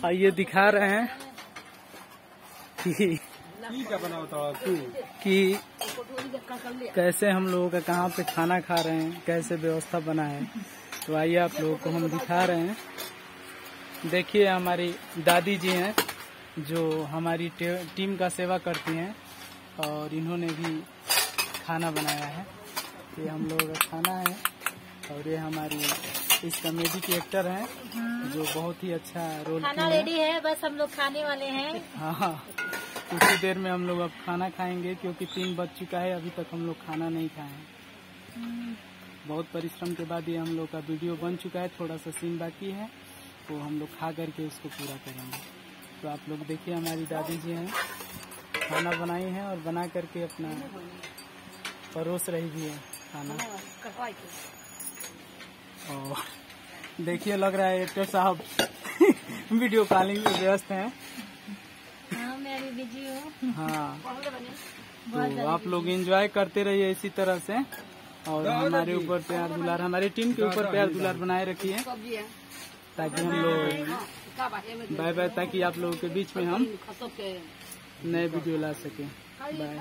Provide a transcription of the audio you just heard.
आइए दिखा रहे हैं कि कैसे हम लोगों का कहाँ पे खाना खा रहे हैं, कैसे व्यवस्था बना है। तो आइए आप लोगों को हम दिखा रहे हैं। देखिए हमारी दादी जी हैं जो हमारी टीम का सेवा करती हैं और इन्होंने भी खाना बनाया है। ये हम लोगों का खाना है और ये हमारी इस कॉमेडी की एक्टर हैं जो बहुत ही अच्छा रोल खाना रेडी है, बस हम लोग खाने वाले हैं। हाँ, कुछ देर में हम लोग अब खाना खाएंगे क्योंकि 3 बज चुका है, अभी तक हम लोग खाना नहीं खाए हैं। बहुत परिश्रम के बाद ये हम लोग का वीडियो बन चुका है, थोड़ा सा सीन बाकी है तो हम लोग खा करके उसको पूरा करेंगे। तो आप लोग देखिए हमारी दादी जी हैं, खाना बनाई है और बना करके अपना परोस रही भी है खाना। और देखिए लग रहा है एक्टर साहब वीडियो कॉलिंग में व्यस्त हैं। हाँ, मैं भी बिजी हूँ। हाँ, तो आप लोग एंजॉय करते रहिए इसी तरह से और हमारे ऊपर प्यार दुलार, हमारी टीम के ऊपर प्यार दुलार बनाए रखिए ताकि हम लोग बाय ताकि आप लोगों के बीच में हम नए वीडियो ला सकें। बाय।